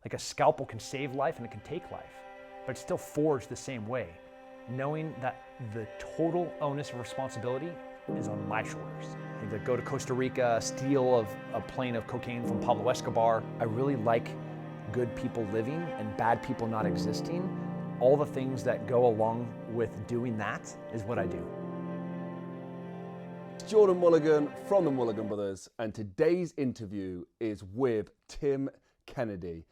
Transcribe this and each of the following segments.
Like a scalpel can save life and it can take life, but it's still forged the same way, knowing that the total onus of responsibility is on my shoulders. To go to Costa Rica, steal a plane of cocaine from Pablo Escobar. I really like good people living and bad people not existing. All the things that go along with doing that is what I do. Jordan Mulligan from the Mulliganbrothers, and today's interview is with Tim Kennedy,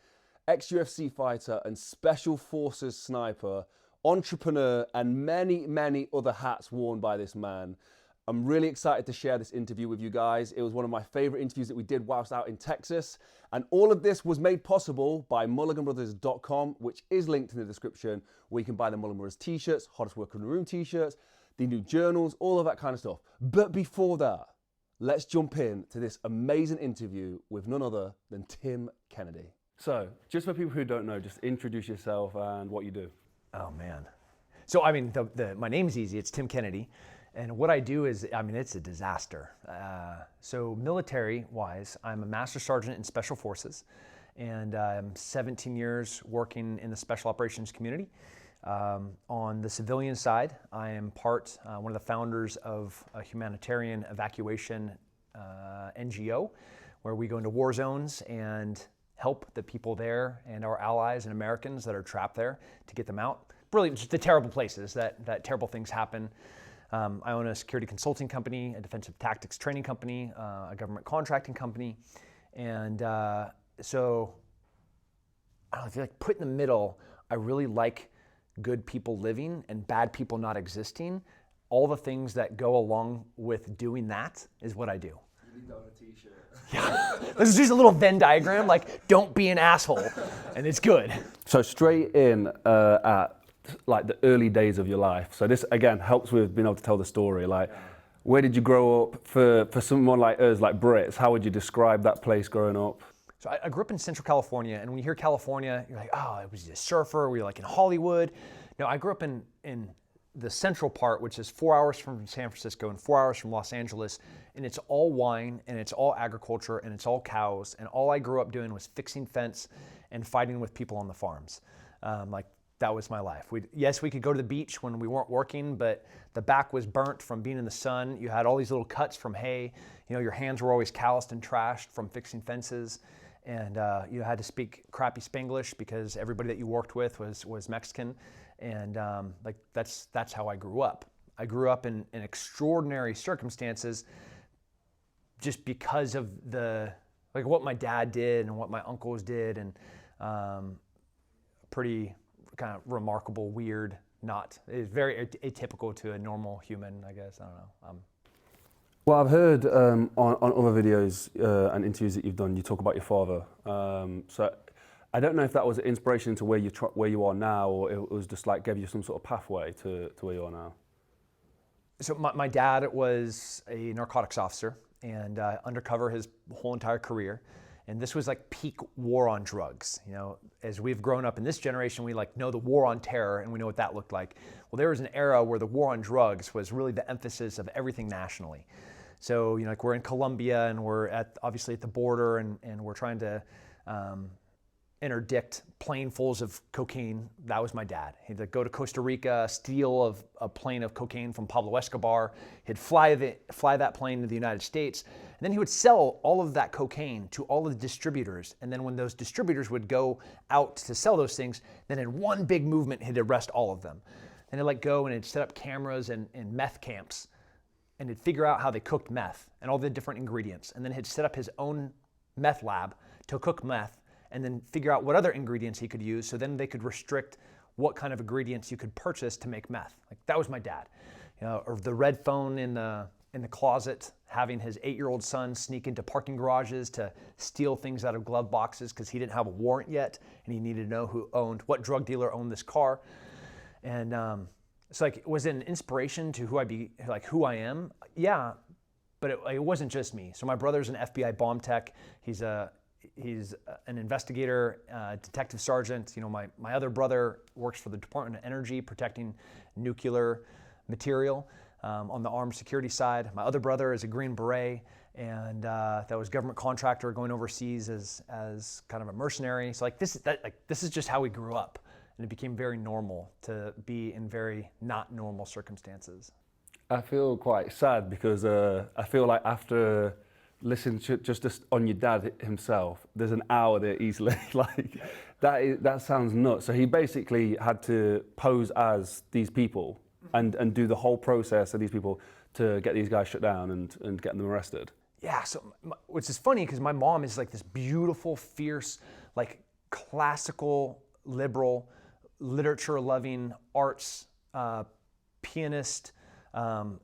ex-UFC fighter and Special Forces sniper, entrepreneur, and many, many other hats worn by this man. I'm really excited to share this interview with you guys. It was one of my favorite interviews that we did whilst out in Texas. And all of this was made possible by Mulliganbrothers.com, which is linked in the description, where you can buy the Mulligan Brothers t-shirts, Hottest Worker in the Room t-shirts, the new journals, all of that kind of stuff. But before that, let's jump in to this amazing interview with none other than Tim Kennedy. So, just for people who don't know, just introduce yourself and what you do. Oh man. So I mean, my name's easy, it's Tim Kennedy. And what I do is, I mean, it's a disaster. So military-wise, I'm a Master Sergeant in Special Forces, and I'm 17 years working in the Special Operations community. On the civilian side, I am one of the founders of a humanitarian evacuation NGO, where we go into war zones and help the people there and our allies and Americans that are trapped there to get them out. Really, just the terrible places that terrible things happen. I own a security consulting company, a defensive tactics training company, a government contracting company. And so, I don't know, if you're like put in the middle, I really like good people living and bad people not existing. All the things that go along with doing that is what I do. You need that on a t-shirt. Yeah, this is just a little Venn diagram, like don't be an asshole, and it's good. So straight in at like the early days of your life. So this again helps with being able to tell the story. Like, where did you grow up? For someone like us, like Brits, how would you describe that place growing up? So I grew up in Central California, and when you hear California, you're like, oh, it was a surfer. Were you like in Hollywood? No, I grew up in the central part, which is 4 hours from San Francisco and 4 hours from Los Angeles, and it's all wine, and it's all agriculture, and it's all cows, and all I grew up doing was fixing fence and fighting with people on the farms. That was my life. Yes, we could go to the beach when we weren't working, but the back was burnt from being in the sun. You had all these little cuts from hay. You know, your hands were always calloused and trashed from fixing fences, and you had to speak crappy Spanglish because everybody that you worked with was Mexican. And that's how I grew up. I grew up in extraordinary circumstances just because of what my dad did and what my uncles did, and pretty kind of remarkable, weird, it's very atypical to a normal human, I guess. I don't know. Well, I've heard on other videos and interviews that you've done, you talk about your father. So I don't know if that was an inspiration to where you are now, or it was just like gave you some sort of pathway to where you are now. So my dad was a narcotics officer and undercover his whole entire career. And this was like peak war on drugs. You know, as we've grown up in this generation, we like know the war on terror and we know what that looked like. Well, there was an era where the war on drugs was really the emphasis of everything nationally. So, you know, like we're in Colombia and we're obviously at the border and we're trying to interdict planefuls of cocaine. That was my dad. He'd go to Costa Rica, steal a plane of cocaine from Pablo Escobar. He'd fly that plane to the United States. And then he would sell all of that cocaine to all of the distributors. And then when those distributors would go out to sell those things, then in one big movement, he'd arrest all of them. And he'd go and he'd set up cameras in meth camps. And he'd figure out how they cooked meth and all the different ingredients. And then he'd set up his own meth lab to cook meth and then figure out what other ingredients he could use, so then they could restrict what kind of ingredients you could purchase to make meth. Like, that was my dad. You know, or the red phone in the closet, having his 8-year-old son sneak into parking garages to steal things out of glove boxes because he didn't have a warrant yet, and he needed to know what drug dealer owned this car. And it's like, was it an inspiration to who I am? Yeah, but it wasn't just me. So my brother's an FBI bomb tech. He's an investigator, detective sergeant. You know, my other brother works for the Department of Energy, protecting nuclear material on the armed security side. My other brother is a Green Beret, and that was government contractor going overseas as kind of a mercenary. So like this is just how we grew up, and it became very normal to be in very not normal circumstances. I feel quite sad because I feel like after listening to just on your dad himself, there's an hour there easily. Like that sounds nuts. So he basically had to pose as these people and do the whole process of these people to get these guys shut down and get them arrested. Yeah, so which is funny because my mom is like this beautiful, fierce, like classical, liberal, literature-loving, arts pianist,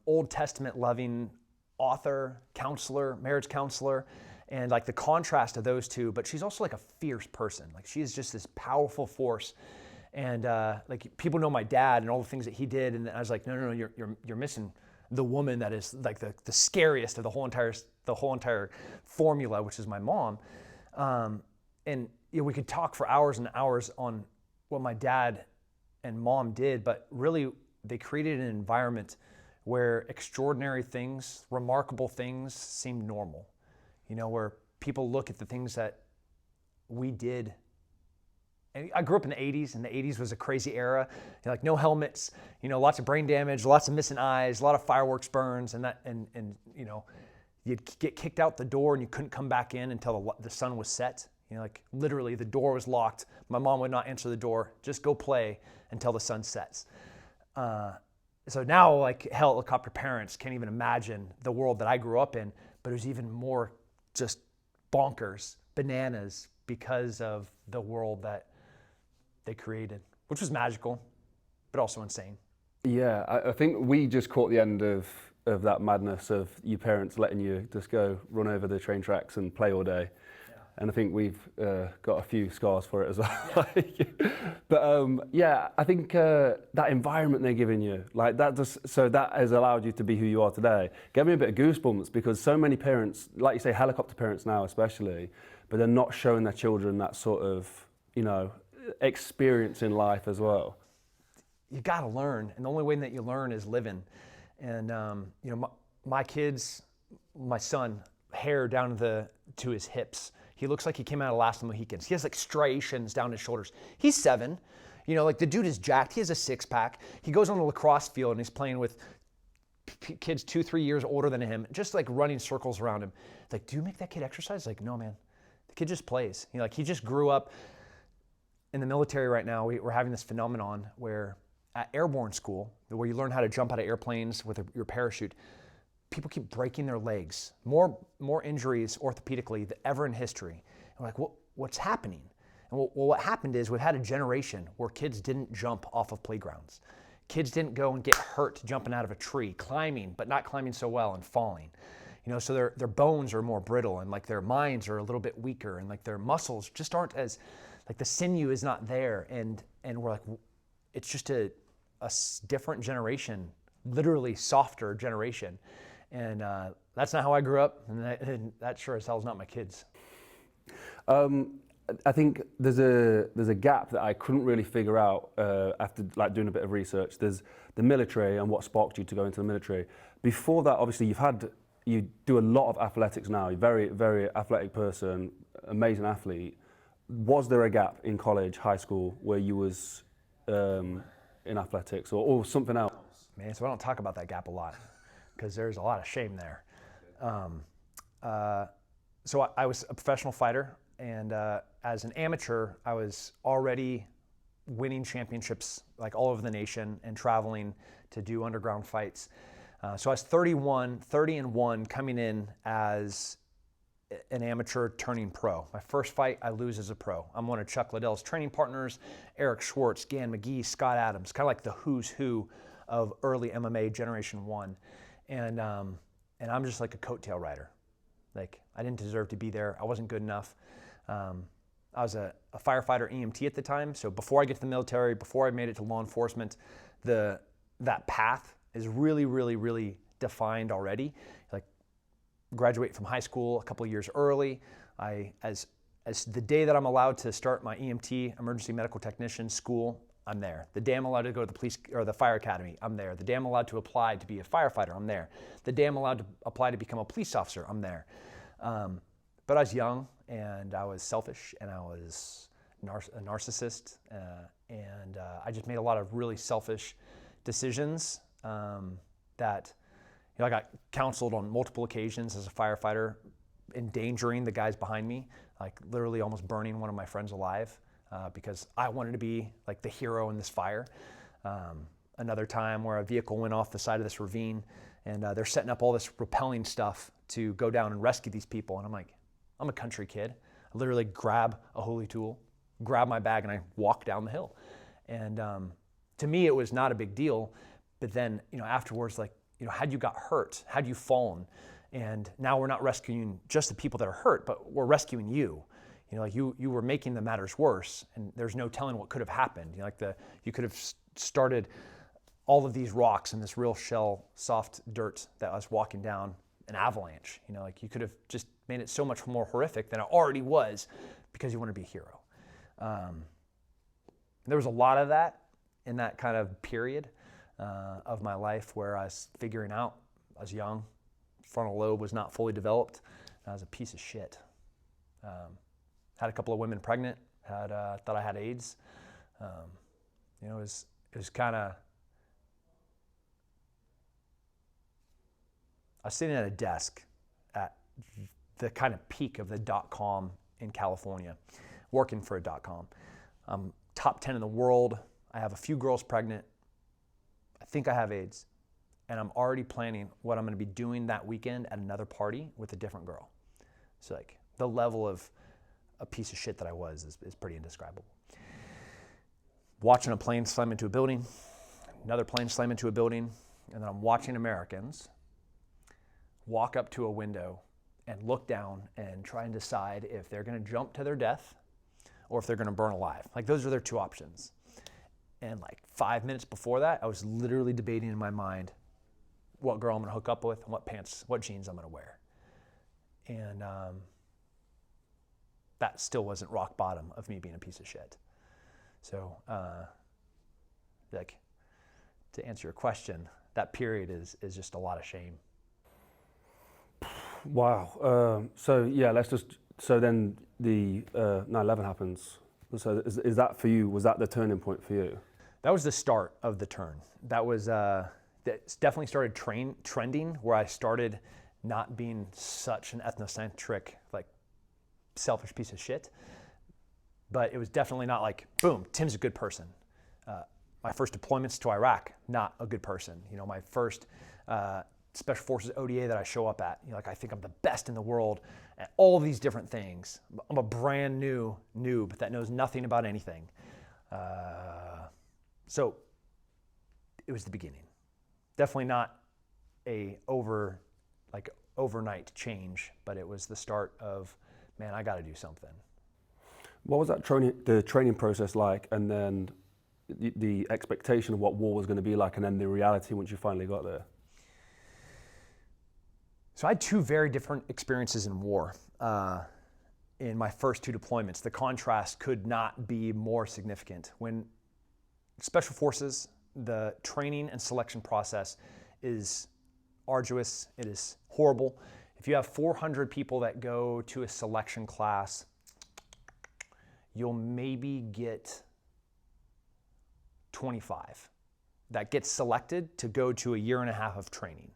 Old Testament loving author, counselor, marriage counselor, and like the contrast of those two. But she's also like a fierce person. Like she is just this powerful force. And like people know my dad and all the things that he did, and I was like, no, you're missing the woman that is like the scariest of the whole entire formula, which is my mom. And you know, we could talk for hours and hours on what my dad and mom did, but really they created an environment where extraordinary things, remarkable things seemed normal. You know, where people look at the things that we did. And I grew up in the 80s, and the 80s was a crazy era. You know, like no helmets, you know, lots of brain damage, lots of missing eyes, a lot of fireworks burns, and you know, you'd get kicked out the door and you couldn't come back in until the sun was set. You know, like literally the door was locked. My mom would not answer the door. Just go play until the sun sets. So now, like helicopter parents can't even imagine the world that I grew up in, but it was even more just bonkers, bananas, because of the world that they created, which was magical, but also insane. Yeah, I think we just caught the end of that madness of your parents letting you just go run over the train tracks and play all day. Yeah. And I think we've got a few scars for it as well. Yeah. But yeah, I think that environment they're giving you, like that that has allowed you to be who you are today. Gave me a bit of goosebumps because so many parents, like you say, helicopter parents now especially, but they're not showing their children that sort of, you know, experience in life as well. You got to learn, and the only way that you learn is living. And you know, my kids, my son, hair down to his hips. He looks like he came out of Last of the Mohicans. He has like striations down his shoulders. He's 7. You know, like the dude is jacked. He has a 6-pack. He goes on the lacrosse field and he's playing with kids 2-3 years older than him, just like running circles around him. It's like, do you make that kid exercise? Like, no, man. The kid just plays. You know, like he just grew up in the military. Right now, we're having this phenomenon where at airborne school, where you learn how to jump out of airplanes with your parachute, people keep breaking their legs. More injuries orthopedically than ever in history. And we're like, what's happening? And what happened is we've had a generation where kids didn't jump off of playgrounds. Kids didn't go and get hurt jumping out of a tree, climbing, but not climbing so well and falling. You know, so their bones are more brittle, and like their minds are a little bit weaker, and like their muscles just aren't as, like the sinew is not there. And we're like, it's just a different generation, literally softer generation. And that's not how I grew up, and that sure as hell is not my kids. I think there's a gap that I couldn't really figure out after like doing a bit of research. There's the military and what sparked you to go into the military. Before that, obviously, you do a lot of athletics now. You're a very, very athletic person, amazing athlete. Was there a gap in college, high school, where you was in athletics or something else? Man, so I don't talk about that gap a lot because there's a lot of shame there. So I was a professional fighter, and as an amateur, I was already winning championships like all over the nation and traveling to do underground fights. So I was 30-1 coming in as an amateur turning pro. My first fight, I lose as a pro. I'm one of Chuck Liddell's training partners, Eric Schwartz, Gan McGee, Scott Adams, kind of like the who's who of early MMA Generation 1. And I'm just like a coattail rider. Like, I didn't deserve to be there. I wasn't good enough. I was a firefighter EMT at the time, so before I get to the military, before I made it to law enforcement, that path is really, really, really defined already. Like, graduate from high school a couple of years early. As the day that I'm allowed to start my EMT, emergency medical technician school, I'm there. The day I'm allowed to go to the police or the fire academy, I'm there. The day I'm allowed to apply to be a firefighter, I'm there. The day I'm allowed to apply to become a police officer, I'm there. But I was young, and I was selfish, and I was a narcissist, and I just made a lot of really selfish decisions that, I got counseled on multiple occasions as a firefighter, endangering the guys behind me, like literally almost burning one of my friends alive because I wanted to be like the hero in this fire. Another time where a vehicle went off the side of this ravine, and they're setting up all this rappelling stuff to go down and rescue these people, and I'm like, I'm a country kid. I literally grab a holy tool, grab my bag, and I walk down the hill. And to me, it was not a big deal. But then, afterwards, like, had you got hurt? Had you fallen? And now we're not rescuing just the people that are hurt, but we're rescuing you. You were making the matters worse, and there's no telling what could have happened. You could have started all of these rocks and this real shell, soft dirt that I was walking down, an avalanche. You could have just made it so much more horrific than it already was because you want to be a hero. There was a lot of that in that kind of period of my life where I was figuring out. I was young, frontal lobe was not fully developed, and I was a piece of shit. Had a couple of women pregnant, thought I had AIDS. It was kind of, I was sitting at a desk at the kind of peak of the .com in California, working for a .com. I'm top 10 in the world. I have a few girls pregnant. I think I have AIDS. And I'm already planning what I'm going to be doing that weekend at another party with a different girl. So like the level of a piece of shit that I was is pretty indescribable. Watching a plane slam into a building, another plane slam into a building, and then I'm watching Americans walk up to a window and look down and try and decide if they're going to jump to their death or if they're going to burn alive. Like those are their two options. And like 5 minutes before that, I was literally debating in my mind what girl I'm going to hook up with and what pants, what jeans I'm going to wear. And that still wasn't rock bottom of me being a piece of shit. So like to answer your question, that period is just a lot of shame. Wow. So then the 9/11 happens. So is that for you? Was that the turning point for you? That was the start of the turn. That was that definitely started trending where I started not being such an ethnocentric, like selfish piece of shit. But it was definitely not like, boom, Tim's a good person. My first deployments to Iraq, not a good person. My first Special Forces ODA that I show up at, I think I'm the best in the world at all these different things. I'm a brand new noob that knows nothing about anything. So it was the beginning. Definitely not a overnight change, but it was the start of, man, I got to do something. What was that the training process like, and then the expectation of what war was going to be like, and then the reality once you finally got there? So I had two very different experiences in war. In my first two deployments, the contrast could not be more significant. When Special Forces, the training and selection process is arduous, it is horrible. If you have 400 people that go to a selection class, you'll maybe get 25 that get selected to go to a year and a half of training.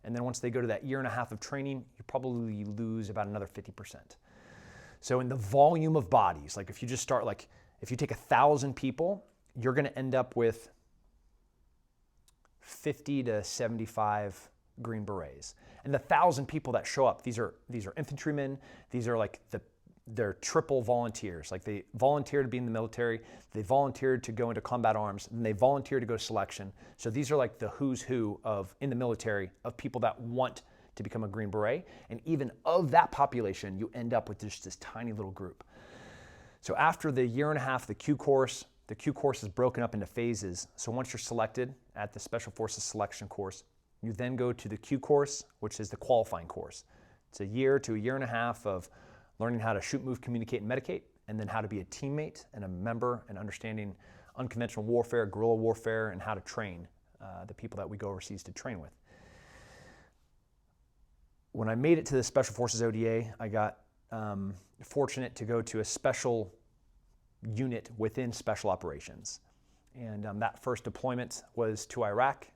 And then once they go to that year and a half of training, you probably lose about another 50%. So in the volume of bodies, like if you just start, like if you take 1,000 people, you're going to end up with 50 to 75 Green Berets. And the 1,000 people that show up, these are infantrymen. These are like they're triple volunteers. Like they volunteer to be in the military, they volunteered to go into combat arms, and they volunteer to go to selection. So these are like the who's who in the military of people that want to become a Green Beret. And even of that population, you end up with just this tiny little group. So after the year and a half, the Q course is broken up into phases. So once you're selected at the Special Forces selection course, you then go to the Q course, which is the qualifying course. It's a year to a year and a half of learning how to shoot, move, communicate, and medicate, and then how to be a teammate and a member and understanding unconventional warfare, guerrilla warfare, and how to train the people that we go overseas to train with. When I made it to the Special Forces ODA, I got fortunate to go to a special unit within Special Operations. And that first deployment was to Iraq,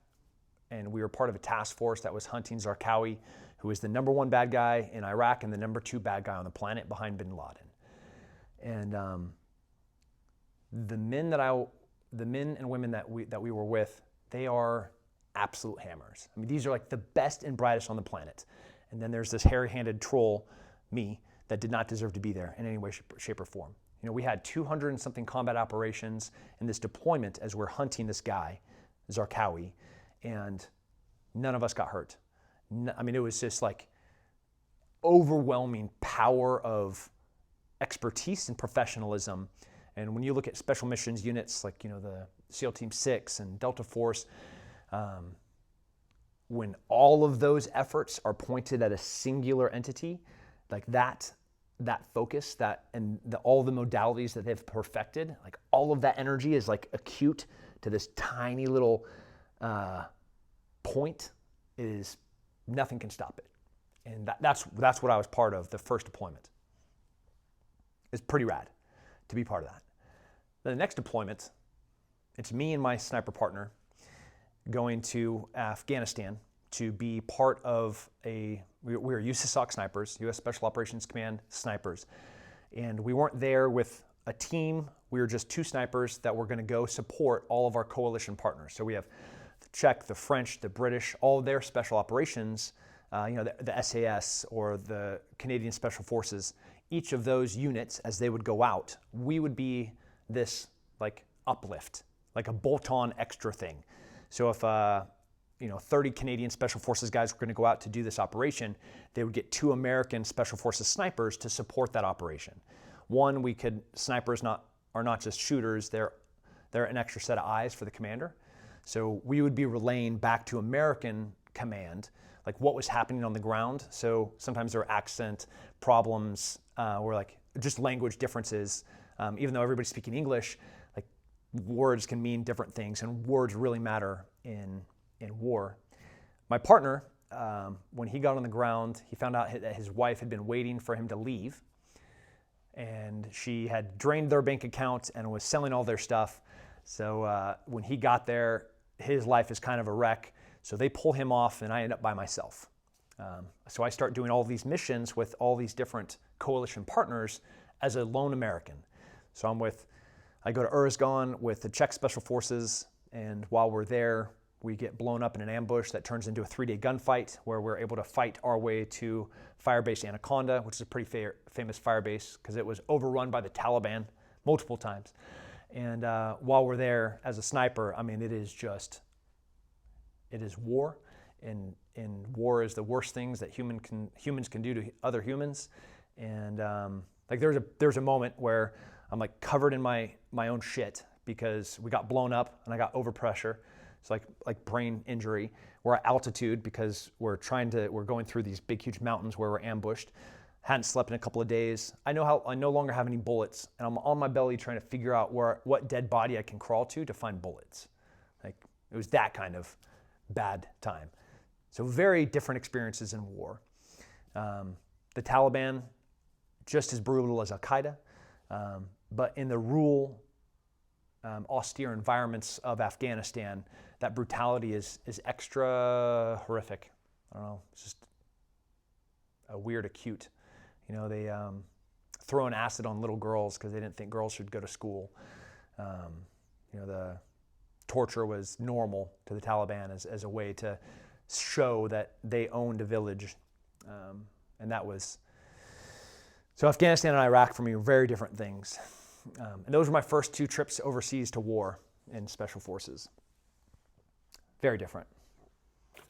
and we were part of a task force that was hunting Zarqawi, who was the #1 bad guy in Iraq and the #2 bad guy on the planet behind bin Laden. And the men and women that we were with, they are absolute hammers. I mean, these are like the best and brightest on the planet. And then there's this hairy-handed troll, me, that did not deserve to be there in any way, shape, or form. You know, we had 200 and something combat operations in this deployment as we're hunting this guy, Zarqawi, and none of us got hurt. I mean, it was just like overwhelming power of expertise and professionalism. And when you look at special missions units like, you know, the SEAL Team 6 and Delta Force, when all of those efforts are pointed at a singular entity, like that focus, all the modalities that they've perfected, like all of that energy is like acute to this tiny little point. Is nothing can stop it, and that's what I was part of the first deployment. It's pretty rad to be part of that. Then the next deployment, it's me and my sniper partner going to Afghanistan to be part of we were USASOC snipers, U.S. Special Operations Command snipers. And we weren't there with a team. We were just 2 snipers that were going to go support all of our coalition partners. So we have the Czech, the French, the British, all of their special operations, the SAS or the Canadian Special Forces. Each of those units, as they would go out, we would be this like uplift, like a bolt-on extra thing. So if 30 Canadian Special Forces guys were going to go out to do this operation, they would get 2 American Special Forces snipers to support that operation. One, snipers are not just shooters, they're an extra set of eyes for the commander. So we would be relaying back to American command, like what was happening on the ground. So sometimes there were accent problems or like just language differences. Even though everybody's speaking English, like words can mean different things, and words really matter in war. My partner, when he got on the ground, he found out that his wife had been waiting for him to leave, and she had drained their bank account and was selling all their stuff. So when he got there, his life is kind of a wreck. So they pull him off, and I end up by myself. So I start doing all these missions with all these different coalition partners as a lone American. So I go to Uruzgan with the Czech Special Forces, and while we're there, we get blown up in an ambush that turns into a 3-day gunfight where we're able to fight our way to Firebase Anaconda, which is a pretty famous firebase because it was overrun by the Taliban multiple times. And while we're there as a sniper, I mean, it is war, and war is the worst things that humans can do to other humans. And like there's a moment where I'm like covered in my own shit because we got blown up and I got overpressure. It's like brain injury. We're at altitude because we're going through these big, huge mountains where we're ambushed. Hadn't slept in a couple of days. I no longer have any bullets, and I'm on my belly trying to figure out what dead body I can crawl to find bullets. Like it was that kind of bad time. So very different experiences in war. The Taliban, just as brutal as Al-Qaeda, but in the rural, austere environments of Afghanistan, that brutality is extra horrific. I don't know, it's just a weird acute. You know, they throw an acid on little girls because they didn't think girls should go to school. The torture was normal to the Taliban as a way to show that they owned a village. And that was, so Afghanistan and Iraq for me were very different things. And those were my first 2 trips overseas to war in Special Forces. Very different.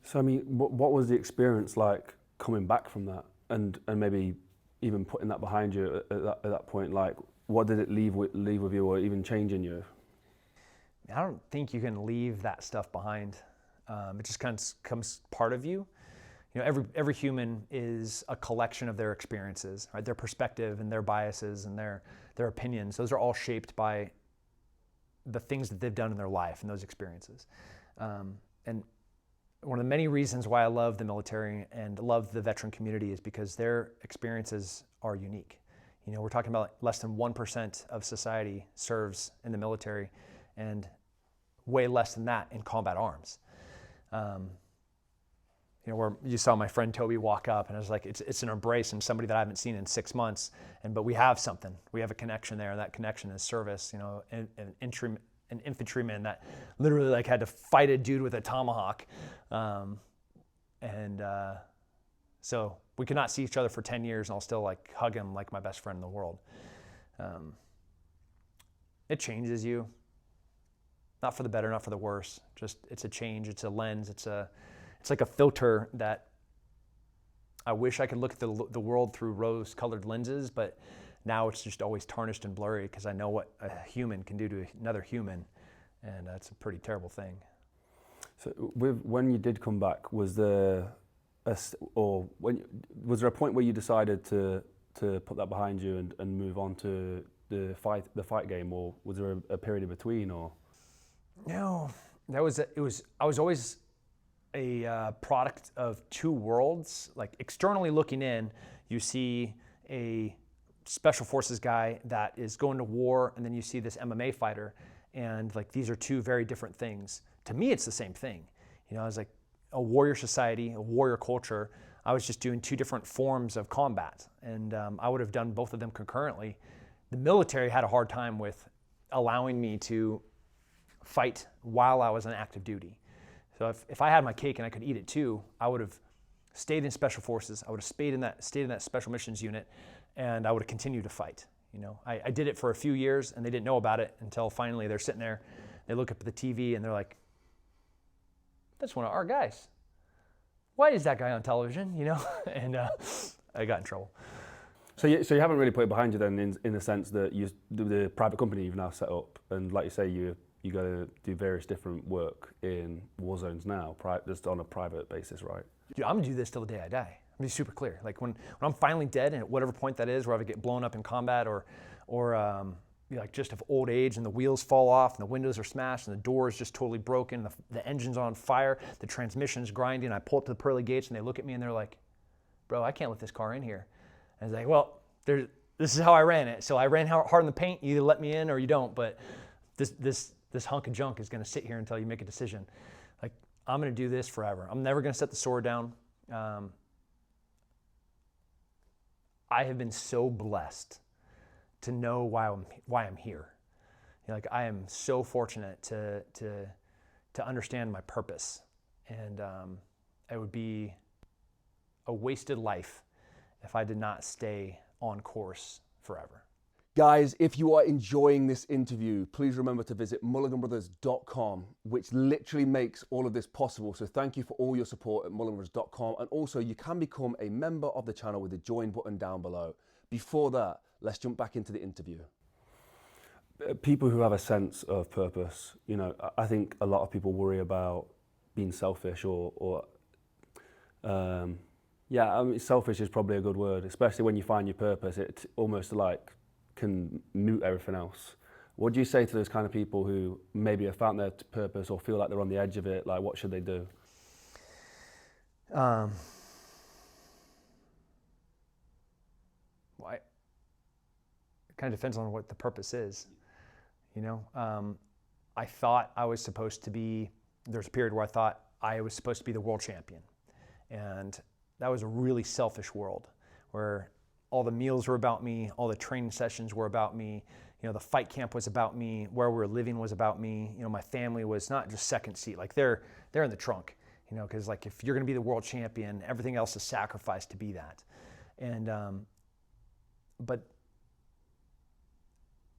So, I mean, what was the experience like coming back from that and maybe even putting that behind you at that point? Like, what did it leave with you or even change in you? I don't think you can leave that stuff behind. It just kind of becomes part of you. You know, every human is a collection of their experiences, right? Their perspective and their biases and their opinions. Those are all shaped by the things that they've done in their life and those experiences. And one of the many reasons why I love the military and love the veteran community is because their experiences are unique. You know, we're talking about less than 1% of society serves in the military, and way less than that in combat arms. You know, where you saw my friend Toby walk up, and I was like, it's an embrace, and somebody that I haven't seen in 6 months, but we have something. We have a connection there, and that connection is service. You know, an infantryman that literally like had to fight a dude with a tomahawk, so we could not see each other for 10 years, and I'll still like hug him like my best friend in the world. It changes you, not for the better, not for the worse. Just it's a change, it's a lens, it's like a filter that I wish I could look at the world through rose-colored lenses, but now it's just always tarnished and blurry because I know what a human can do to another human, and that's a pretty terrible thing. So, when you did come back, was there a point where you decided to put that behind you and move on to the fight game, or was there a period in between, or? No, I was always a product of two worlds. Like externally looking in, you see a special forces guy that is going to war, and then you see this MMA fighter, and like these are two very different things. To me, it's the same thing. You know, I was like a warrior society, a warrior culture. I was just doing two different forms of combat, and I would have done both of them concurrently. The military had a hard time with allowing me to fight while I was on active duty. So if I had my cake and I could eat it too, I would have stayed in special forces. I would have stayed in that special missions unit, and I would have continued to fight. You know, I did it for a few years, and they didn't know about it until finally they're sitting there. They look up at the TV and they're like, "That's one of our guys. Why is that guy on television?" You know, and I got in trouble. So you haven't really put it behind you then, in the sense that the private company you've now set up, and like you say, you got to do various different work in war zones now, just on a private basis, right? Dude, I'm gonna do this till the day I die. I'm gonna be super clear. Like when I'm finally dead, and at whatever point that is, where I get blown up in combat, or like just of old age, and the wheels fall off, and the windows are smashed, and the door is just totally broken, the engine's on fire, the transmission's grinding. I pull up to the pearly gates, and they look at me, and they're like, "Bro, I can't let this car in here." And I was like, "Well, this is how I ran it. So I ran hard in the paint. You either let me in or you don't. But this hunk of junk is going to sit here until you make a decision. Like, I'm going to do this forever. I'm never going to set the sword down." I have been so blessed to know why I'm here. You know, like, I am so fortunate to understand my purpose, and it would be a wasted life if I did not stay on course forever. Guys, if you are enjoying this interview, please remember to visit Mulliganbrothers.com, which literally makes all of this possible. So thank you for all your support at Mulliganbrothers.com. And also, you can become a member of the channel with the join button down below. Before that, let's jump back into the interview. People who have a sense of purpose, you know, I think a lot of people worry about being selfish yeah, I mean, selfish is probably a good word, especially when you find your purpose. It almost like can mute everything else. What do you say to those kind of people who maybe have found their purpose or feel like they're on the edge of it? Like, what should they do? Well, it kind of depends on what the purpose is. You know, I thought I was supposed to be, there's a period where I thought I was supposed to be the world champion. And that was a really selfish world where all the meals were about me, all the training sessions were about me, you know, the fight camp was about me, where we were living was about me, you know, my family was not just second seat, like they're in the trunk, you know, because like if you're going to be the world champion, everything else is sacrificed to be that. And but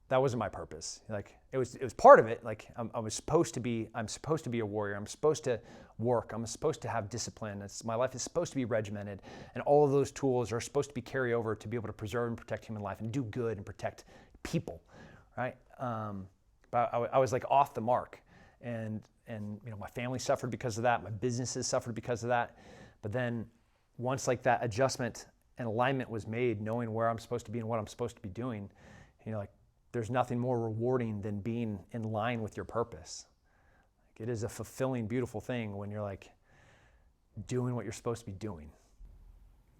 that wasn't my purpose. Like it was part of it. Like I'm supposed to be a warrior. I'm supposed to work. I'm supposed to have discipline. My life is supposed to be regimented, and all of those tools are supposed to be carry over to be able to preserve and protect human life and do good and protect people, right? But I was like off the mark, and you know, my family suffered because of that. My businesses suffered because of that. But then once like that adjustment and alignment was made, knowing where I'm supposed to be and what I'm supposed to be doing, you know, like there's nothing more rewarding than being in line with your purpose. Like, it is a fulfilling, beautiful thing when you're like doing what you're supposed to be doing.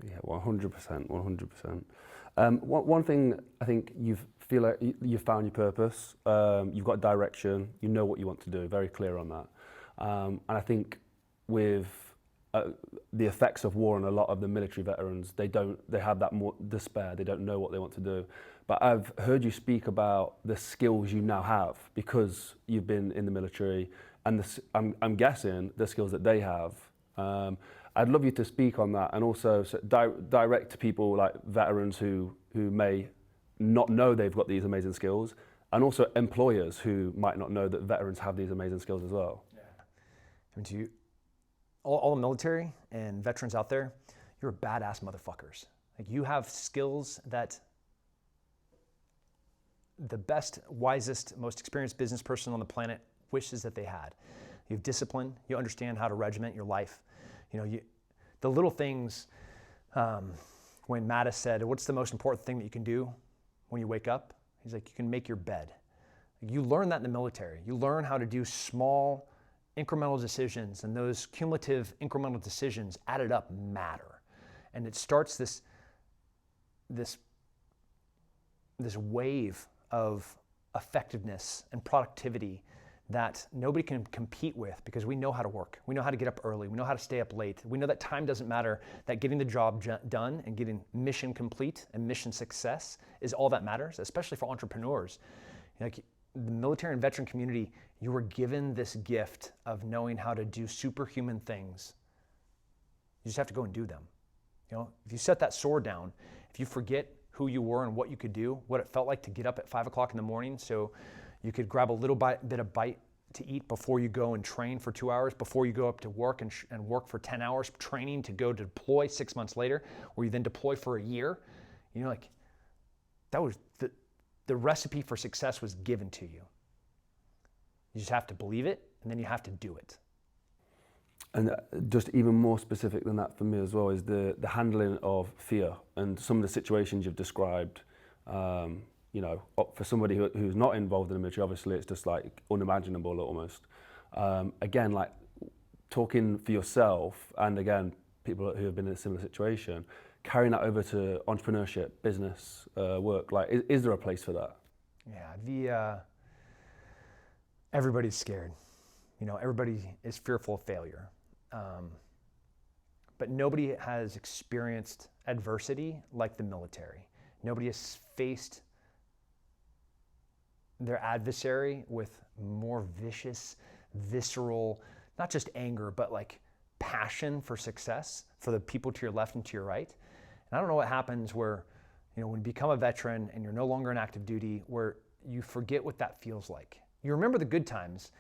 Yeah, 100%, 100%. One thing, I think feel like you've found your purpose, you've got direction, you know what you want to do, very clear on that. And I think with the effects of war on a lot of the military veterans, they have that more despair, they don't know what they want to do. But I've heard you speak about the skills you now have because you've been in the military, and I'm guessing the skills that they have. I'd love you to speak on that, and also direct to people like veterans who may not know they've got these amazing skills, and also employers who might not know that veterans have these amazing skills as well. Yeah. I mean, to you, all the military and veterans out there, you're badass motherfuckers. Like, you have skills that the best, wisest, most experienced business person on the planet wishes that they had. You have discipline. You understand how to regiment your life. You know, the little things, when Mattis said, what's the most important thing that you can do when you wake up? He's like, you can make your bed. You learn that in the military. You learn how to do small, incremental decisions, and those cumulative incremental decisions added up matter. And it starts this wave of effectiveness and productivity that nobody can compete with, because we know how to work. We know how to get up early. We know how to stay up late. We know that time doesn't matter, that getting the job done and getting mission complete and mission success is all that matters, especially for entrepreneurs. Like, the military and veteran community, you were given this gift of knowing how to do superhuman things. You just have to go and do them. You know, if you set that sword down, if you forget who you were and what you could do, what it felt like to get up at 5 o'clock in the morning so you could grab a little bit of bite to eat before you go and train for 2 hours, before you go up to work and work for 10 hours, training to go to deploy 6 months later, or you then deploy for a year. You know, like, that was the recipe for success was given to you. You just have to believe it, and then you have to do it. And just even more specific than that for me as well is the handling of fear and some of the situations you've described. You know, for somebody who's not involved in the military, obviously it's just like unimaginable almost. Again, like talking for yourself, and again, people who have been in a similar situation, carrying that over to entrepreneurship, business, work, like is there a place for that? Yeah, everybody's scared. You know, everybody is fearful of failure. But nobody has experienced adversity like the military. Nobody has faced their adversary with more vicious, visceral, not just anger, but like passion for success for the people to your left and to your right. And I don't know what happens where, you know, when you become a veteran and you're no longer in active duty, where you forget what that feels like. You remember the good times.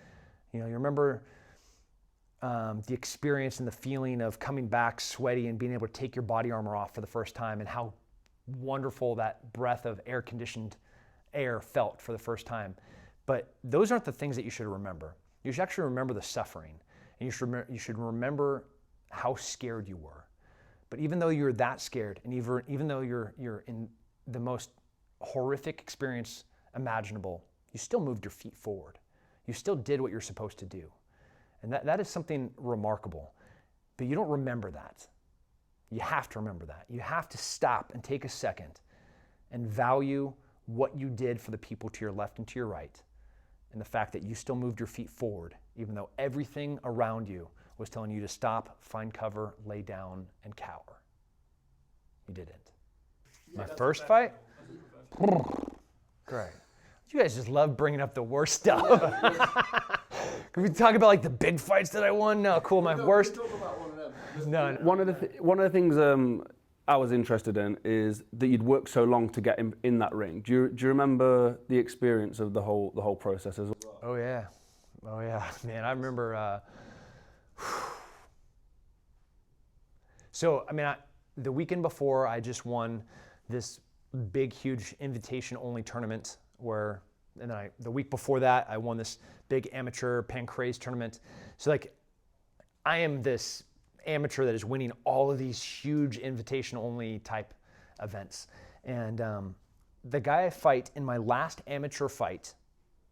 You know, you remember the experience and the feeling of coming back sweaty and being able to take your body armor off for the first time, and how wonderful that breath of air-conditioned air felt for the first time. But those aren't the things that you should remember. You should actually remember the suffering, and you should remember how scared you were. But even though you're that scared, and even though you're in the most horrific experience imaginable, you still moved your feet forward. You still did what you're supposed to do. And that is something remarkable. But you don't remember that. You have to remember that. You have to stop and take a second and value what you did for the people to your left and to your right, and the fact that you still moved your feet forward, even though everything around you was telling you to stop, find cover, lay down, and cower. You didn't. My first fight? Great. You guys just love bringing up the worst stuff. Can we talk about like the big fights that I won? No, cool. My worst. Talk about one of them. No. One of the things I was interested in is that you'd worked so long to get in that ring. Do you remember the experience of the whole process as well? Oh yeah, man. I remember. So I mean, the weekend before, I just won this big, huge invitation-only tournament where, and then the week before that, I won this big amateur pancrase tournament. So like, I am this amateur that is winning all of these huge invitation-only type events. And the guy I fight in my last amateur fight,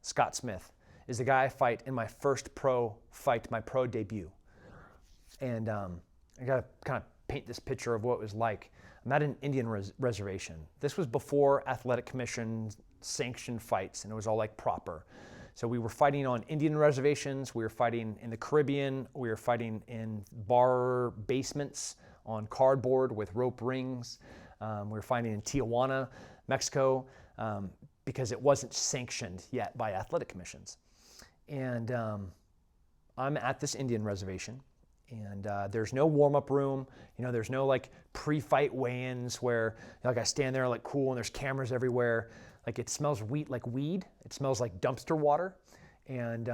Scott Smith, is the guy I fight in my first pro fight, my pro debut. And I got to kind of paint this picture of what it was like. I'm at an Indian reservation. This was before Athletic Commission sanctioned fights, and it was all like proper. So we were fighting on Indian reservations, we were fighting in the Caribbean, we were fighting in bar basements on cardboard with rope rings. We were fighting in Tijuana, Mexico, because it wasn't sanctioned yet by athletic commissions. And I'm at this Indian reservation, and there's no warm-up room. You know, there's no like pre-fight weigh-ins where like I stand there like cool and there's cameras everywhere. Like it smells like weed. It smells like dumpster water, and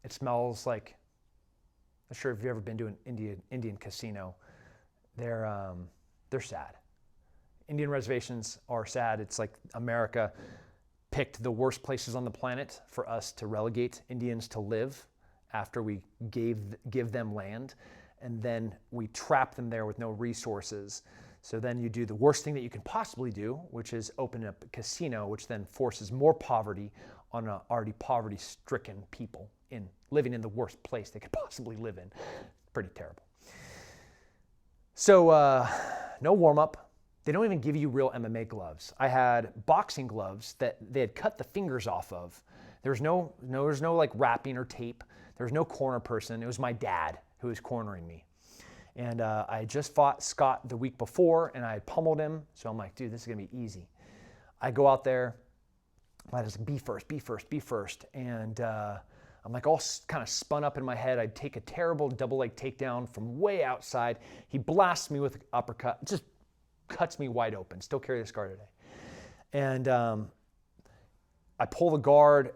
it smells like, I'm not sure if you've ever been to an Indian casino. They're sad. Indian reservations are sad. It's like America picked the worst places on the planet for us to relegate Indians to live after we give them land, and then we trap them there with no resources. So then you do the worst thing that you can possibly do, which is open up a casino, which then forces more poverty on already poverty-stricken people in living in the worst place they could possibly live in. Pretty terrible. So no warm-up. They don't even give you real MMA gloves. I had boxing gloves that they had cut the fingers off of. There's no like wrapping or tape. There was no corner person. It was my dad who was cornering me. And I had just fought Scott the week before, and I had pummeled him. So I'm like, dude, this is going to be easy. I go out there. I was like, be first. And I'm like all kind of spun up in my head. I'd take a terrible double leg takedown from way outside. He blasts me with an uppercut. Just cuts me wide open. Still carry the scar today. And I pull the guard.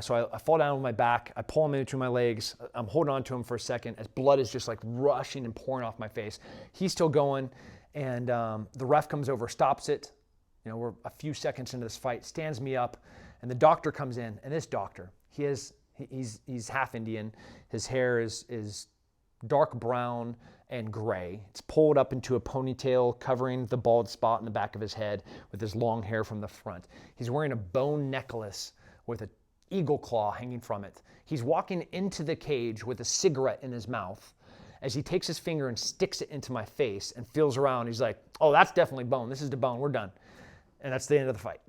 So I fall down with my back. I pull him in between my legs. I'm holding on to him for a second as blood is just like rushing and pouring off my face. He's still going, and the ref comes over, stops it. You know, we're a few seconds into this fight, stands me up, and the doctor comes in. And this doctor, he's half Indian. His hair is dark brown and gray. It's pulled up into a ponytail covering the bald spot in the back of his head with his long hair from the front. He's wearing a bone necklace with a eagle claw hanging from it. He's walking into the cage with a cigarette in his mouth as he takes his finger and sticks it into my face and feels around. He's like, oh, that's definitely bone. This is the bone. We're done. And that's the end of the fight.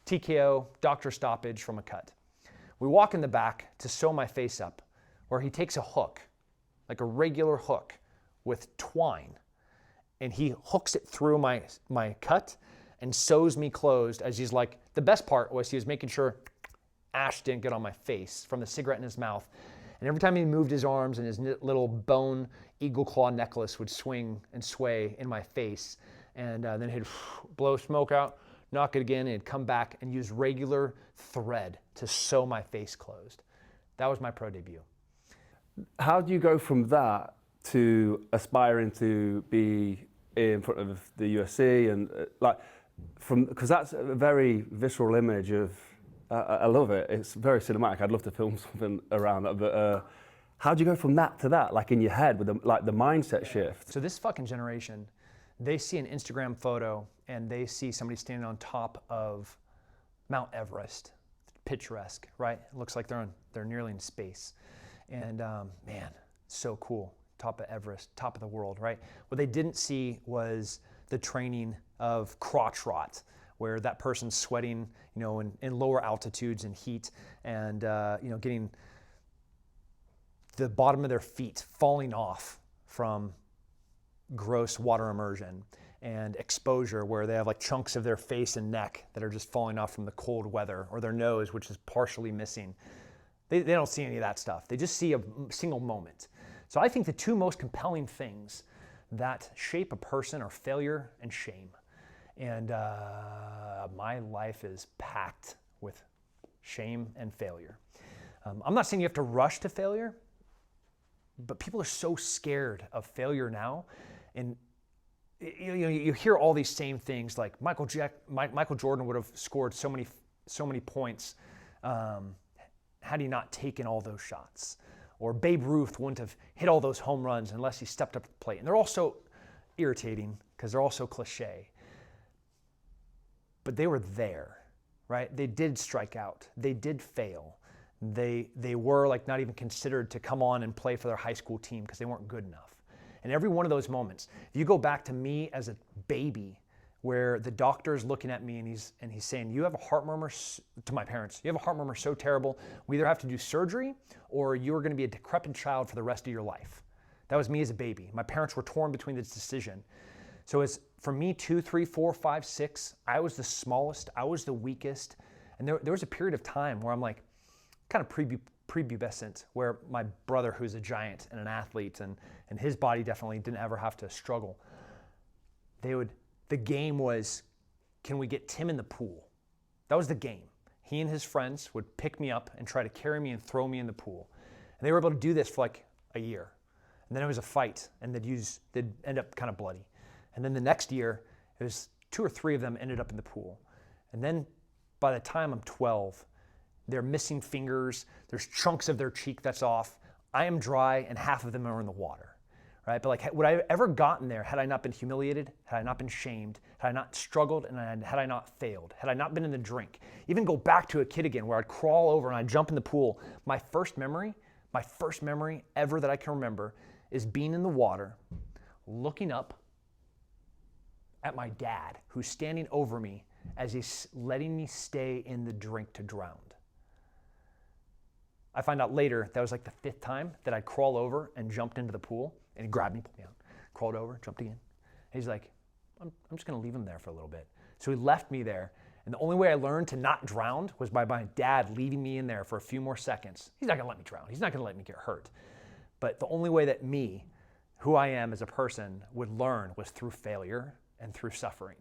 TKO, doctor stoppage from a cut. We walk in the back to sew my face up, where he takes a hook, like a regular hook with twine, and he hooks it through my cut and sews me closed. As he's like, the best part was he was making sure ash didn't get on my face from the cigarette in his mouth. And every time he moved his arms and his little bone eagle claw necklace would swing and sway in my face. And then he'd blow smoke out, knock it again, and he'd come back and use regular thread to sew my face closed. That was my pro debut. How do you go from that to aspiring to be in front of the UFC and because that's a very visceral image of, I love it. It's very cinematic. I'd love to film something around that. But how do you go from that to that, like in your head with the mindset shift? So this fucking generation, they see an Instagram photo and they see somebody standing on top of Mount Everest, picturesque, right? It looks like they're nearly in space. And man, so cool. Top of Everest, top of the world, right? What they didn't see was the training of crotch rot, where that person's sweating, you know, in lower altitudes and heat, and you know, getting the bottom of their feet falling off from gross water immersion, and exposure, where they have like chunks of their face and neck that are just falling off from the cold weather, or their nose, which is partially missing. They don't see any of that stuff. They just see a single moment. So I think the two most compelling things that shape a person are failure and shame. And my life is packed with shame and failure. I'm not saying you have to rush to failure, but people are so scared of failure now. And you hear all these same things, like Michael Jordan would have scored so many points had he not taken all those shots. Or Babe Ruth wouldn't have hit all those home runs unless he stepped up to the plate. And they're all so irritating because they're all so cliche. but they were there, right? They did strike out. They did fail. They were like not even considered to come on and play for their high school team because they weren't good enough. And every one of those moments, if you go back to me as a baby, where the doctor's looking at me and he's saying, you have a heart murmur, to my parents, you have a heart murmur so terrible, we either have to do surgery or you're going to be a decrepit child for the rest of your life. That was me as a baby. My parents were torn between this decision. So as for me, 2, 3, 4, 5, 6, I was the smallest, I was the weakest. And there was a period of time where I'm like kind of prepubescent, where my brother, who's a giant and an athlete, and his body definitely didn't ever have to struggle. The game was, can we get Tim in the pool? That was the game. He and his friends would pick me up and try to carry me and throw me in the pool. And they were able to do this for like a year. And then it was a fight, and they'd end up kind of bloody. And then the next year, it was 2 or 3 of them ended up in the pool. And then by the time I'm 12, they're missing fingers, there's chunks of their cheek that's off, I am dry, and half of them are in the water. Right? But like, would I have ever gotten there had I not been humiliated, had I not been shamed, had I not struggled, and had I not failed, had I not been in the drink? Even go back to a kid again where I'd crawl over and I'd jump in the pool. My first memory ever that I can remember is being in the water, looking up at my dad, who's standing over me as he's letting me stay in the drink to drown. I find out later that was like the 5th time that I crawled over and jumped into the pool. And he grabbed me, pulled me out, crawled over, jumped again. And he's like, I'm just gonna leave him there for a little bit. So he left me there. And the only way I learned to not drown was by my dad leaving me in there for a few more seconds. He's not gonna let me drown. He's not gonna let me get hurt. But the only way that me, who I am as a person, would learn was through failure and through suffering.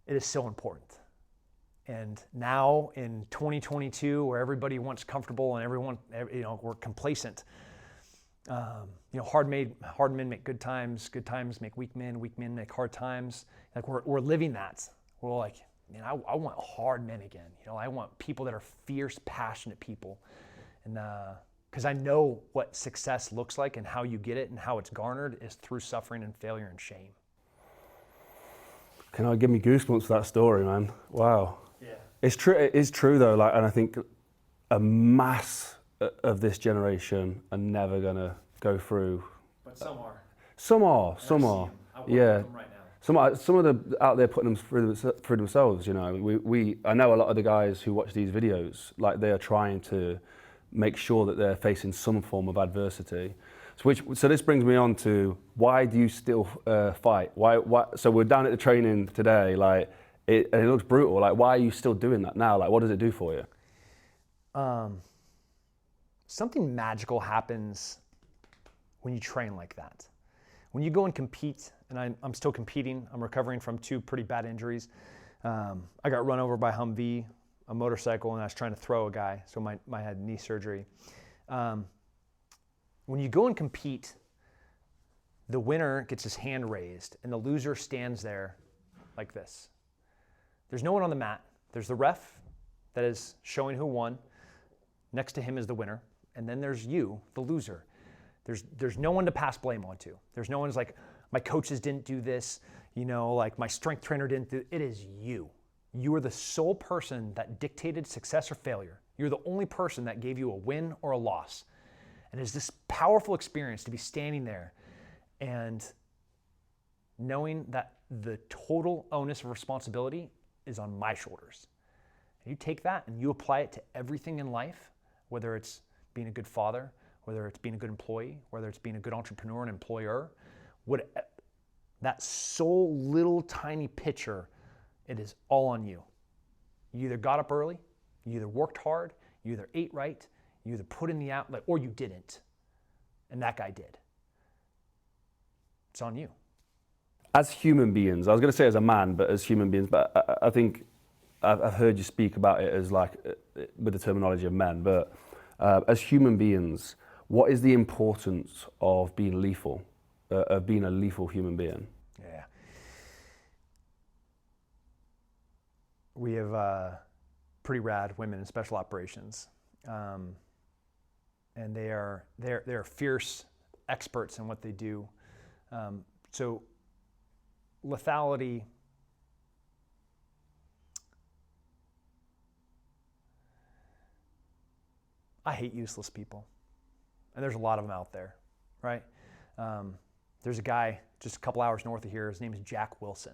It is so important. And now in 2022, where everybody wants comfortable and everyone, we're complacent. Hard men make good times make weak men make hard times. Like we're living that. We're like, man, I want hard men again. I want people that are fierce, passionate people. And because I know what success looks like and how you get it and how it's garnered is through suffering and failure and shame. Can I give me goosebumps for that story, man? Wow. Yeah. It's true. It is true though. Like, and I think a mass of this generation are never gonna go through. But some are. Some are. Some are. Yeah. Them right now. Some of them out there putting them through themselves. I know a lot of the guys who watch these videos, like they are trying to make sure that they're facing some form of adversity. So this brings me on to, why do you still fight? Why? So we're down at the training today, and it looks brutal. Like, why are you still doing that now? Like, what does it do for you? Something magical happens when you train like that. When you go and compete, and I'm still competing, I'm recovering from 2 pretty bad injuries. I got run over by Humvee, a motorcycle, and I was trying to throw a guy, so I had knee surgery. When you go and compete, the winner gets his hand raised, and the loser stands there like this. There's no one on the mat. There's the ref that is showing who won. Next to him is the winner. And then there's you, the loser. There's no one to pass blame on to. There's no one's like, my coaches didn't do this, like my strength trainer didn't do it. It is you. You are the sole person that dictated success or failure. You're the only person that gave you a win or a loss. And it's this powerful experience to be standing there and knowing that the total onus of responsibility is on my shoulders. And you take that and you apply it to everything in life, whether it's being a good father, whether it's being a good employee, whether it's being a good entrepreneur and employer, that sole little tiny picture, it is all on you. You either got up early, you either worked hard, you either ate right, you either put in the outlet, or you didn't. And that guy did. It's on you. As human beings, I was going to say as a man, but as human beings, but I think I've heard you speak about it as like, with the terminology of men, but as human beings, what is the importance of being lethal, of being a lethal human being? Yeah. We have pretty rad women in special operations. And they're fierce experts in what they do. So lethality I hate useless people. And there's a lot of them out there, right? There's a guy just a couple hours north of here. His name is Jack Wilson.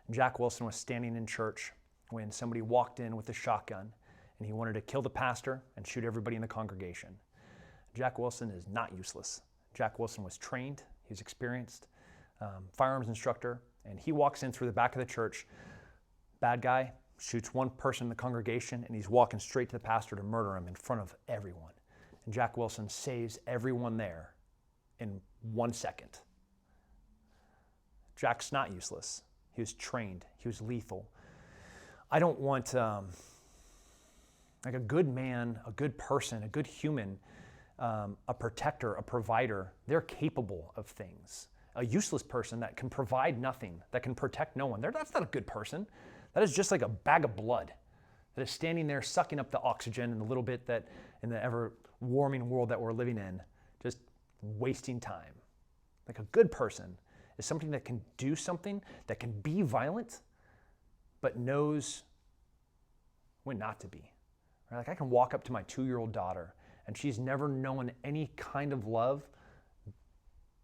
Jack Wilson was standing in church when somebody walked in with a shotgun and he wanted to kill the pastor and shoot everybody in the congregation. Jack Wilson is not useless. Jack Wilson was trained, he's experienced, firearms instructor, and he walks in through the back of the church. Bad guy shoots one person in the congregation and he's walking straight to the pastor to murder him in front of everyone. And Jack Wilson saves everyone there in 1 second. Jack's not useless. He was trained. He was lethal. I don't want like a good man, a good person, a good human, a protector, a provider. They're capable of things. A useless person that can provide nothing, that can protect no one, that's not a good person. That is just like a bag of blood that is standing there sucking up the oxygen and the little bit that in the ever-warming world that we're living in, just wasting time. Like a good person is something that can do something, that can be violent, but knows when not to be. Right? Like I can walk up to my 2-year-old daughter and she's never known any kind of love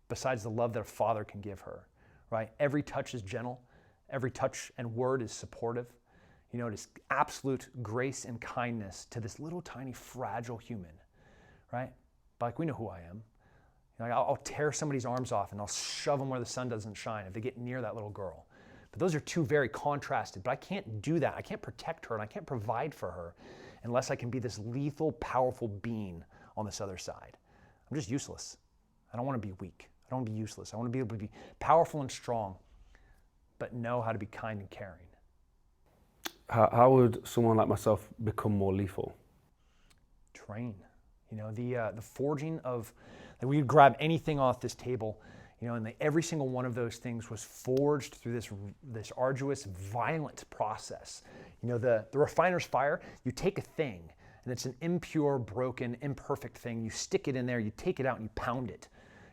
besides the love that a father can give her, right? Every touch is gentle. Every touch and word is supportive. You know, it is absolute grace and kindness to this little tiny fragile human, right? But like we know who I am. You know, I'll tear somebody's arms off and I'll shove them where the sun doesn't shine if they get near that little girl. But those are two very contrasted, but I can't do that. I can't protect her and I can't provide for her unless I can be this lethal, powerful being on this other side. I'm just useless. I don't want to be weak. I don't want to be useless. I want to be able to be powerful and strong, but know how to be kind and caring. How would someone like myself become more lethal? Train. You know, the forging of, like we would grab anything off this table, you know, and every single one of those things was forged through this arduous, violent process. You know, the refiner's fire, you take a thing, and it's an impure, broken, imperfect thing. You stick it in there, you take it out, and you pound it.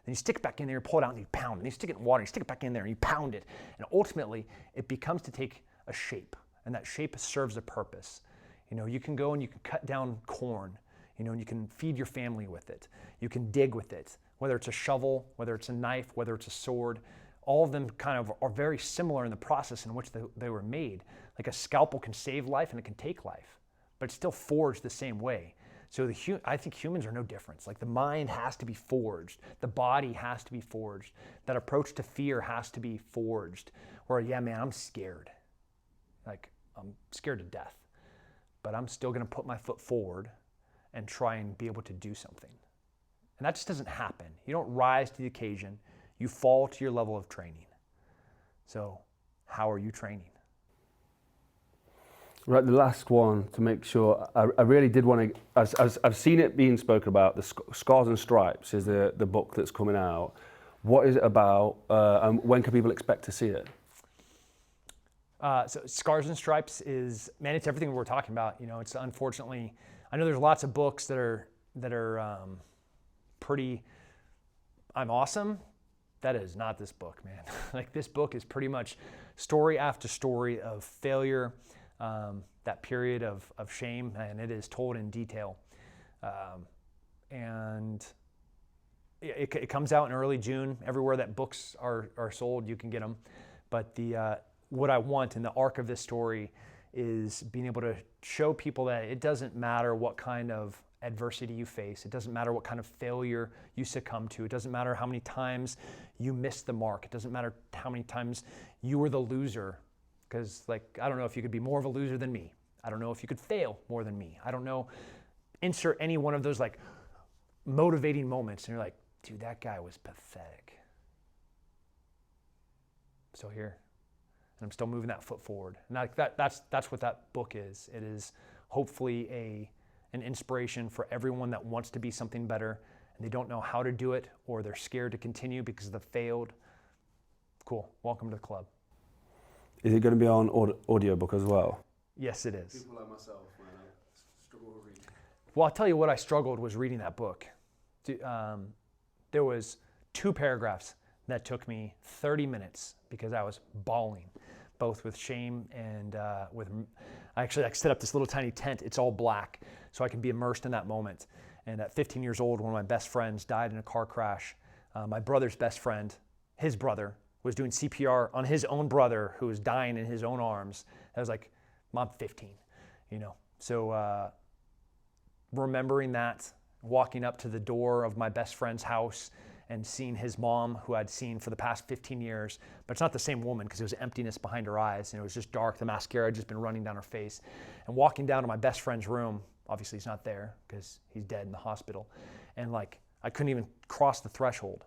Then you stick it back in there, you pull it out, and you pound it. And you stick it in water, you stick it back in there, and you pound it. And ultimately, it becomes to take a shape, and that shape serves a purpose. You know, you can go and you can cut down corn, you know, and you can feed your family with it. You can dig with it, whether it's a shovel, whether it's a knife, whether it's a sword. All of them kind of are very similar in the process in which they were made. Like a scalpel can save life and it can take life, but it's still forged the same way. So I think humans are no different. Like the mind has to be forged. The body has to be forged. That approach to fear has to be forged. Where, yeah, man, I'm scared. Like, I'm scared to death. But I'm still going to put my foot forward and try and be able to do something. And that just doesn't happen. You don't rise to the occasion. You fall to your level of training. So, how are you training? Right, the last one to make sure, I really did want to, as I've seen it being spoken about, the Scars and Stripes is the book that's coming out. What is it about, and when can people expect to see it? So Scars and Stripes is, man, it's everything we're talking about. You know, it's unfortunately, I know there's lots of books that are pretty, I'm awesome. That is not this book, man. Like this book is pretty much story after story of failure, that period of shame, and it is told in detail. And it comes out in early June. Everywhere that books are sold, you can get them. But what I want in the arc of this story is being able to show people that it doesn't matter what kind of adversity you face. It doesn't matter what kind of failure you succumb to. It doesn't matter how many times you missed the mark. It doesn't matter how many times you were the loser. Because, like, I don't know if you could be more of a loser than me. I don't know if you could fail more than me. I don't know. Insert any one of those, like, motivating moments. And you're like, dude, that guy was pathetic. I'm still here. And I'm still moving that foot forward. And that's what that book is. It is hopefully an inspiration for everyone that wants to be something better and they don't know how to do it, or they're scared to continue because they've failed. Cool. Welcome to the club. Is it going to be on audiobook as well? Yes, it is. People like myself, man, I struggle with reading. Well, I'll tell you what I struggled was reading that book. There was 2 paragraphs that took me 30 minutes because I was bawling, both with shame and I set up this little tiny tent. It's all black. so I can be immersed in that moment. And at 15 years old, one of my best friends died in a car crash. My brother's best friend, his brother, was doing CPR on his own brother who was dying in his own arms. I was like, I'm 15, you know. So remembering that, walking up to the door of my best friend's house and seeing his mom, who I'd seen for the past 15 years, but it's not the same woman because it was emptiness behind her eyes and it was just dark. The mascara had just been running down her face. And walking down to my best friend's room, obviously he's not there because he's dead in the hospital. And like, I couldn't even cross the threshold.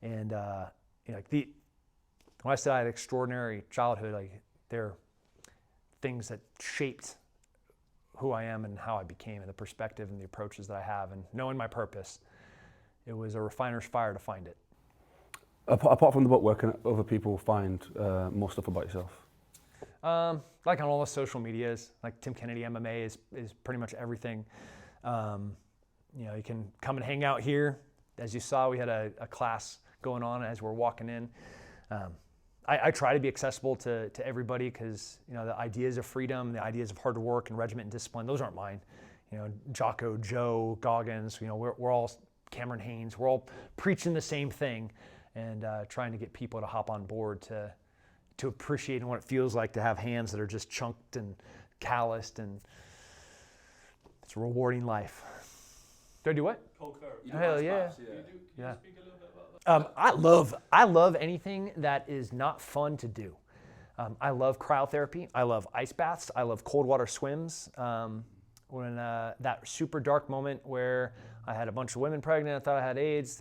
And you know, like when I said I had an extraordinary childhood, like there are things that shaped who I am and how I became and the perspective and the approaches that I have and knowing my purpose. It was a refiner's fire to find it. Apart from the book, where can other people find more stuff about yourself? Like on all the social medias, like Tim Kennedy MMA is pretty much everything. You know, you can come and hang out here. As you saw, we had a class going on as we're walking in. I try to be accessible to everybody because, you know, the ideas of freedom, the ideas of hard work and regiment and discipline, those aren't mine. You know, Jocko, Joe, Goggins, you know, we're all Cameron Haynes, we're all preaching the same thing and trying to get people to hop on board to appreciate what it feels like to have hands that are just chunked and calloused, and it's a rewarding life. Do I do what? Cold therapy. Hell yeah. Can Yeah. you speak a little bit about that? I love anything that is not fun to do. I love cryotherapy. I love ice baths. I love cold water swims. When that super dark moment where I had a bunch of women pregnant, I thought I had AIDS.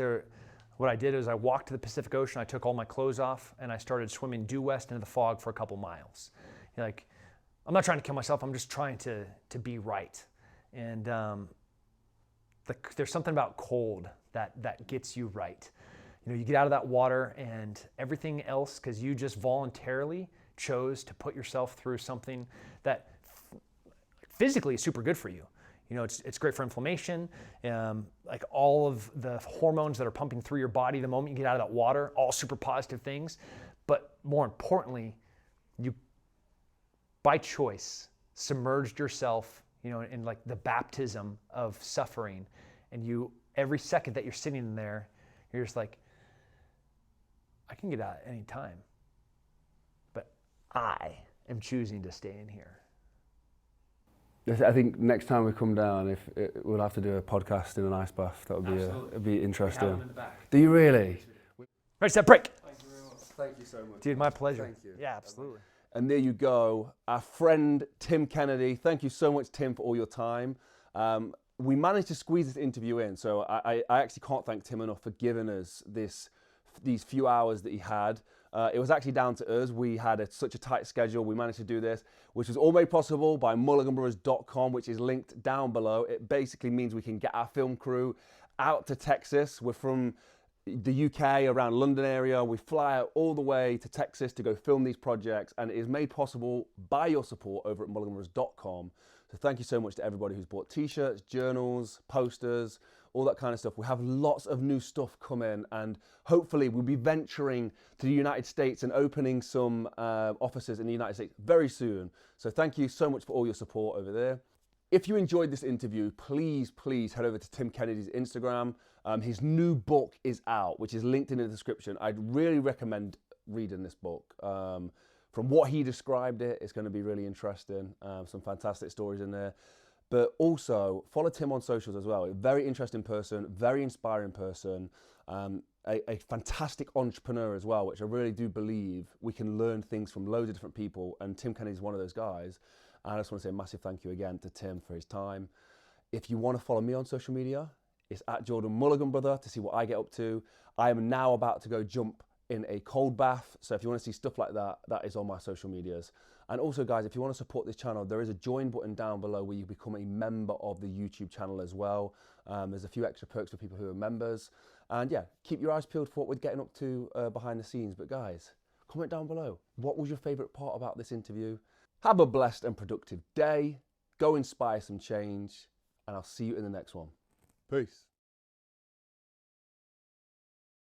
What I did is I walked to the Pacific Ocean. I took all my clothes off and I started swimming due west into the fog for a couple miles. Like, I'm not trying to kill myself. I'm just trying to be right. And there's something about cold that gets you right. You know, you get out of that water and everything else, because you just voluntarily chose to put yourself through something that physically is super good for you. You know, it's great for inflammation, like all of the hormones that are pumping through your body the moment you get out of that water, all super positive things. But more importantly, you, by choice, submerged yourself, you know, in like the baptism of suffering. And you, every second that you're sitting in there, you're just like, I can get out at any time, but I am choosing to stay in here. I think next time we come down, we'll have to do a podcast in an ice bath. That would be it'd be interesting. We have them in the back. Do you really? Right, step break. Thank you very much. Thank you so much. Dude, my pleasure. Thank you. Yeah, absolutely. And there you go, our friend Tim Kennedy. Thank you so much, Tim, for all your time. We managed to squeeze this interview in, so I actually can't thank Tim enough for giving us these few hours that he had. It was actually down to us. We had such a tight schedule. We managed to do this, which was all made possible by Mulliganbrothers.com, which is linked down below. It basically means we can get our film crew out to Texas. We're from the UK, around London area. We fly out all the way to Texas to go film these projects, and it is made possible by your support over at Mulliganbrothers.com. So thank you so much to everybody who's bought t-shirts, journals, posters, all that kind of stuff. We have lots of new stuff coming, and hopefully we'll be venturing to the United States and opening some offices in the United States very soon. So thank you so much for all your support over there. If you enjoyed this interview, please head over to Tim Kennedy's Instagram. His new book is out, which is linked in the description. I'd really recommend reading this book. From what he described it's going to be really interesting. Some fantastic stories in there. But also follow Tim on socials as well. A very interesting person, very inspiring person, a fantastic entrepreneur as well, which I really do believe we can learn things from loads of different people. And Tim Kennedy is one of those guys. And I just want to say a massive thank you again to Tim for his time. If you want to follow me on social media, it's at Jordan Mulligan Brother to see what I get up to. I am now about to go jump in a cold bath. So if you want to see stuff like that, that is on my social medias. And also, guys, if you want to support this channel, there is a join button down below where you become a member of the YouTube channel as well. There's a few extra perks for people who are members. And yeah, keep your eyes peeled for what we're getting up to behind the scenes. But guys, comment down below. What was your favorite part about this interview? Have a blessed and productive day. Go inspire some change. And I'll see you in the next one. Peace.